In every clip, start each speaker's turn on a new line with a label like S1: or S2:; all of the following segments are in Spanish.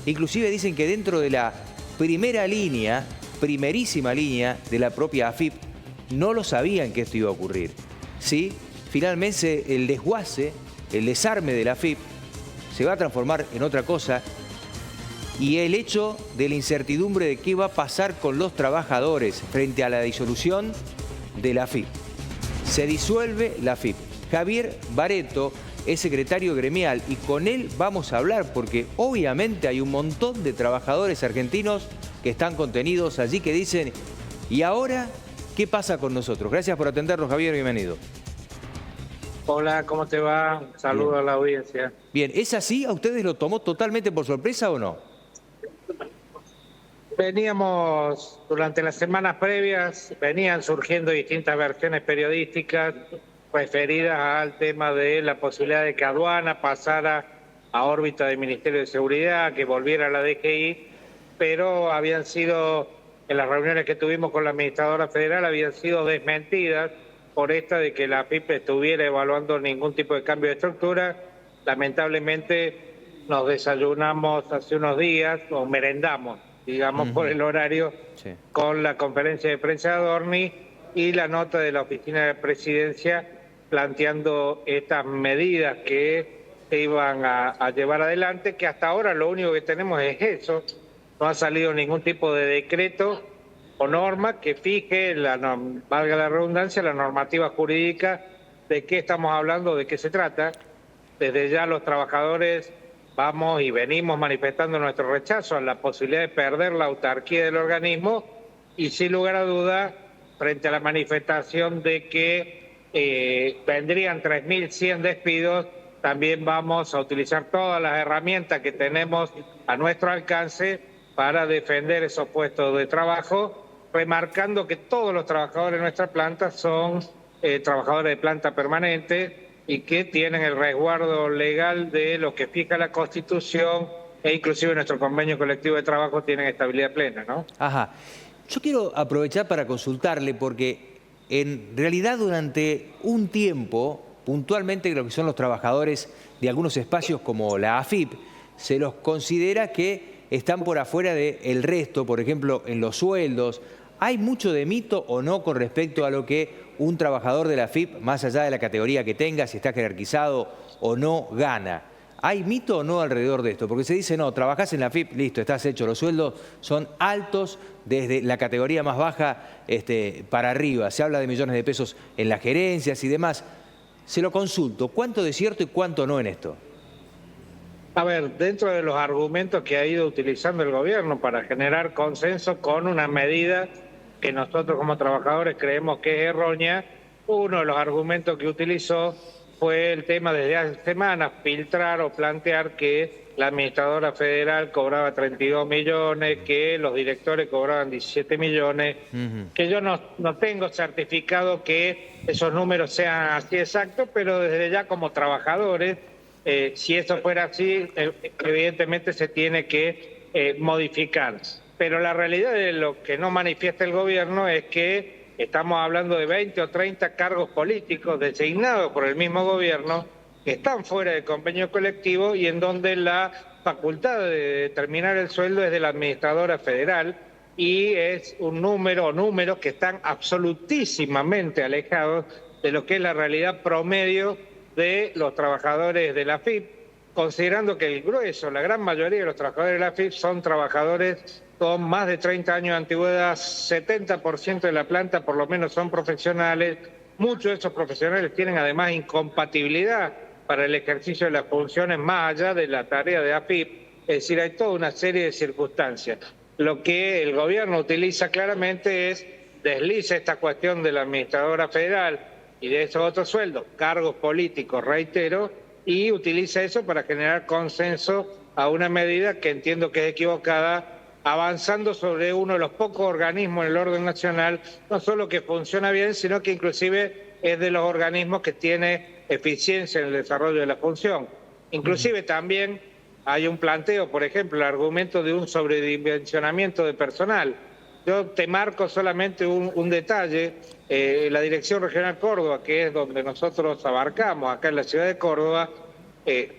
S1: Inclusive dicen que dentro de la primera línea, primerísima línea de la propia AFIP, no lo sabían que esto iba a ocurrir. ¿Sí? Finalmente el desguace, el desarme de la AFIP se va a transformar en otra cosa, y el hecho de la incertidumbre de qué va a pasar con los trabajadores frente a la disolución de la AFIP. Se disuelve la AFIP. Javier Bareto es secretario gremial y con él vamos a hablar porque obviamente hay un montón de trabajadores argentinos que están contenidos allí que dicen: ¿y ahora qué pasa con nosotros? Gracias por atendernos, Javier, bienvenido.
S2: Hola, ¿cómo te va? Saludos a la audiencia.
S1: Bien, ¿es así? ¿A ustedes lo tomó totalmente por sorpresa o no?
S2: Veníamos, durante las semanas previas, venían surgiendo distintas versiones periodísticas referidas al tema de la posibilidad de que aduana pasara a órbita del Ministerio de Seguridad, que volviera a la DGI, pero habían sido, en las reuniones que tuvimos con la administradora federal, habían sido desmentidas por esta de que la AFIP estuviera evaluando ningún tipo de cambio de estructura. Lamentablemente nos desayunamos hace unos días, o merendamos, digamos, por el horario,
S1: Sí.
S2: con la conferencia de prensa de Adorni y la nota de la Oficina de Presidencia planteando estas medidas que se iban a llevar adelante, que hasta ahora lo único que tenemos es eso. No ha salido ningún tipo de decreto o norma que fije, valga la redundancia, la normativa jurídica de qué estamos hablando, de qué se trata. Desde ya los trabajadores vamos y venimos manifestando nuestro rechazo a la posibilidad de perder la autarquía del organismo y sin lugar a duda, frente a la manifestación de que vendrían 3.100 despidos, también vamos a utilizar todas las herramientas que tenemos a nuestro alcance para defender esos puestos de trabajo, remarcando que todos los trabajadores de nuestra planta son trabajadores de planta permanente y que tienen el resguardo legal de lo que fija la Constitución e inclusive nuestro convenio colectivo de trabajo tienen estabilidad plena, ¿no?
S1: Ajá. Yo quiero aprovechar para consultarle porque en realidad durante un tiempo, puntualmente lo que son los trabajadores de algunos espacios como la AFIP, se los considera que están por afuera del resto, por ejemplo, en los sueldos. ¿Hay mucho de mito o no con respecto a lo que un trabajador de la AFIP, más allá de la categoría que tenga, si está jerarquizado o no, gana? ¿Hay mito o no alrededor de esto? Porque se dice, no, trabajás en la AFIP, listo, estás hecho. Los sueldos son altos desde la categoría más baja para arriba. Se habla de millones de pesos en las gerencias y demás. Se lo consulto, ¿cuánto de cierto y cuánto no en esto?
S2: A ver, dentro de los argumentos que ha ido utilizando el gobierno para generar consenso con una medida que nosotros como trabajadores creemos que es errónea, uno de los argumentos que utilizó fue el tema desde hace semanas, filtrar o plantear que la administradora federal cobraba 32 millones, que los directores cobraban 17 millones, que yo no tengo certificado que esos números sean así exactos, pero desde ya como trabajadores, si eso fuera así, evidentemente se tiene que modificar. Pero la realidad de lo que no manifiesta el gobierno es que estamos hablando de 20 o 30 cargos políticos designados por el mismo gobierno que están fuera del convenio colectivo y en donde la facultad de determinar el sueldo es de la administradora federal y es un número o números que están absolutísimamente alejados de lo que es la realidad promedio de los trabajadores de la AFIP, considerando que el grueso, la gran mayoría de los trabajadores de la AFIP son trabajadores con más de 30 años de antigüedad, 70% de la planta por lo menos son profesionales, muchos de esos profesionales tienen además incompatibilidad para el ejercicio de las funciones más allá de la tarea de AFIP, es decir, hay toda una serie de circunstancias. Lo que el gobierno utiliza claramente es, desliza esta cuestión de la administradora federal y de esos otros sueldos, cargos políticos, reitero, y utiliza eso para generar consenso a una medida que entiendo que es equivocada, avanzando sobre uno de los pocos organismos en el orden nacional, no solo que funciona bien, sino que inclusive es de los organismos que tiene eficiencia en el desarrollo de la función. Inclusive también hay un planteo, por ejemplo, el argumento de un sobredimensionamiento de personal. Yo te marco solamente un detalle, la Dirección Regional Córdoba, que es donde nosotros abarcamos, acá en la ciudad de Córdoba,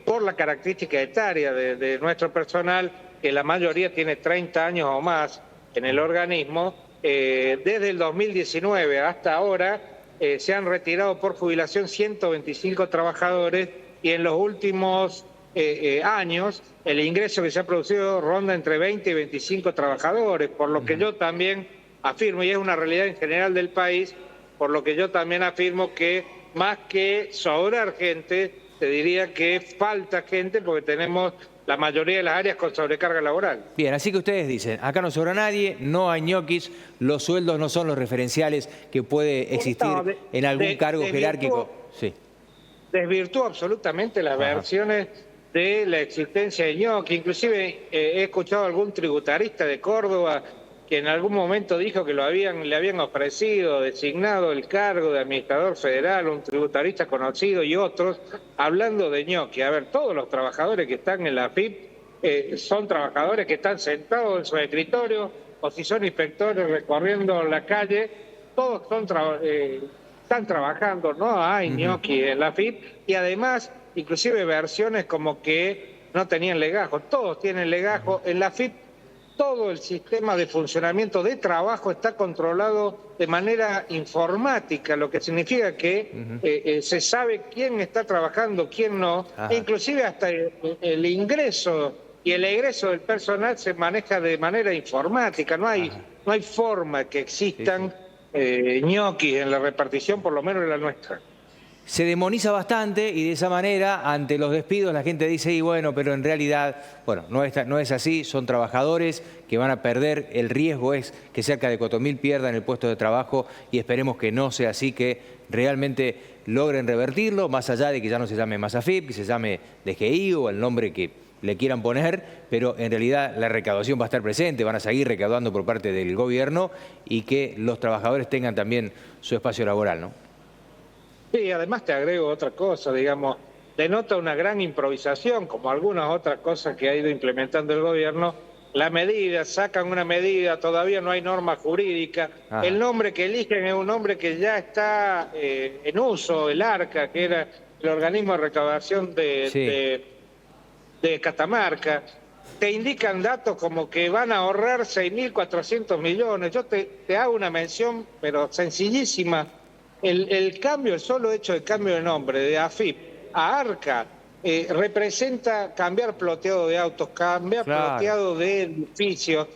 S2: por la característica etaria de nuestro personal, que la mayoría tiene 30 años o más en el organismo. Desde el 2019 hasta ahora se han retirado por jubilación 125 trabajadores y en los últimos años el ingreso que se ha producido ronda entre 20 y 25 trabajadores, por lo que yo también afirmo, y es una realidad en general del país, por lo que yo también afirmo que más que sobrar gente, te diría que falta gente porque tenemos la mayoría de las áreas con sobrecarga laboral.
S1: Bien, así que ustedes dicen, acá no sobra nadie, no hay ñoquis, los sueldos no son los referenciales que puede existir en algún cargo jerárquico. Sí.
S2: Desvirtúa absolutamente las versiones de la existencia de ñoqui. Inclusive he escuchado a algún tributarista de Córdoba que en algún momento dijo que le habían ofrecido, designado el cargo de administrador federal, un tributarista conocido y otros, hablando de ñoqui. A ver, todos los trabajadores que están en la AFIP son trabajadores que están sentados en su escritorio, o si son inspectores recorriendo la calle, todos están trabajando, no hay ñoqui en la AFIP, y además, inclusive versiones como que no tenían legajo, todos tienen legajo. En la AFIP todo el sistema de funcionamiento de trabajo está controlado de manera informática, lo que significa que se sabe quién está trabajando, quién no, e inclusive hasta el ingreso y el egreso del personal se maneja de manera informática, no hay forma que existan ñoquis en la repartición, por lo menos en la nuestra.
S1: Se demoniza bastante y de esa manera, ante los despidos, la gente dice, y bueno, pero en realidad, bueno, no es así, son trabajadores que van a perder, el riesgo es que cerca de 4.000 pierdan el puesto de trabajo y esperemos que no sea así, que realmente logren revertirlo, más allá de que ya no se llame más AFIP, que se llame DGI o el nombre que le quieran poner, pero en realidad la recaudación va a estar presente, van a seguir recaudando por parte del gobierno y que los trabajadores tengan también su espacio laboral, ¿no?
S2: Sí, además te agrego otra cosa, digamos, denota una gran improvisación, como algunas otras cosas que ha ido implementando el gobierno. La medida, sacan una medida, todavía no hay norma jurídica. El nombre que eligen es un nombre que ya está en uso, el ARCA, que era el organismo de recaudación de Catamarca. Te indican datos como que van a ahorrar 6.400 millones. Yo te hago una mención, pero sencillísima. El cambio, el solo hecho de cambio de nombre de AFIP a ARCA representa cambiar ploteado de autos, cambiar ploteado de edificios,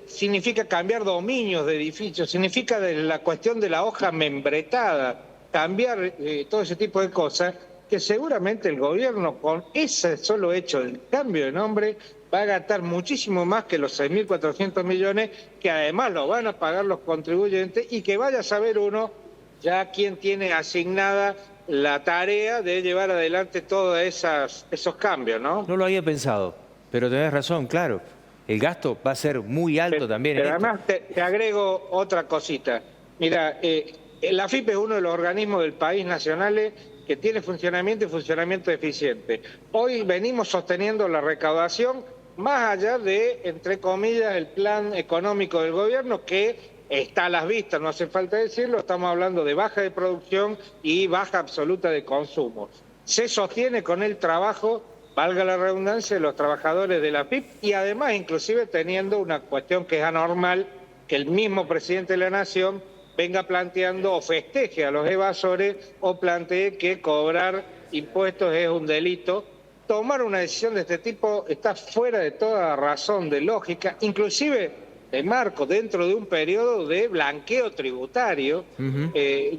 S2: significa cambiar dominios de edificios, significa la cuestión de la hoja membretada, cambiar todo ese tipo de cosas que seguramente el gobierno con ese solo hecho del cambio de nombre va a gastar muchísimo más que los 6.400 millones, que además lo van a pagar los contribuyentes y que vaya a saber uno ya quién tiene asignada la tarea de llevar adelante todos esos cambios, ¿no?
S1: No lo había pensado, pero tenés razón, claro. El gasto va a ser muy alto también.
S2: Pero además te agrego otra cosita. Mira, la AFIP es uno de los organismos del país nacionales que tiene funcionamiento y funcionamiento eficiente. Hoy venimos sosteniendo la recaudación más allá de, entre comillas, el plan económico del gobierno, que está a las vistas, no hace falta decirlo, estamos hablando de baja de producción y baja absoluta de consumo. Se sostiene con el trabajo, valga la redundancia, de los trabajadores de la AFIP y además inclusive teniendo una cuestión que es anormal, que el mismo presidente de la Nación venga planteando o festeje a los evasores o plantee que cobrar impuestos es un delito. Tomar una decisión de este tipo está fuera de toda razón de lógica, inclusive de marco, dentro de un periodo de blanqueo tributario.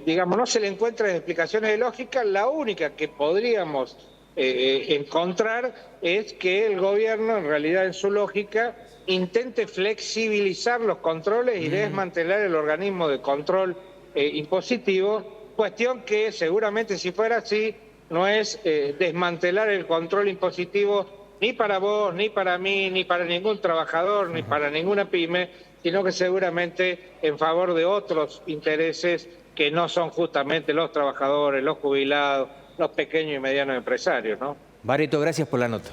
S2: Digamos, no se le encuentran explicaciones de lógica. La única que podríamos encontrar es que el gobierno, en realidad en su lógica, intente flexibilizar los controles y desmantelar el organismo de control impositivo, cuestión que seguramente si fuera así no es desmantelar el control impositivo ni para vos, ni para mí, ni para ningún trabajador, ni para ninguna pyme, sino que seguramente en favor de otros intereses que no son justamente los trabajadores, los jubilados, los pequeños y medianos empresarios, ¿no?
S1: Barreto, gracias por la nota.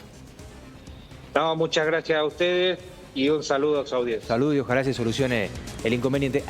S2: No, muchas gracias a ustedes y un saludo a su audiencia.
S1: Saludos y ojalá se solucione el inconveniente.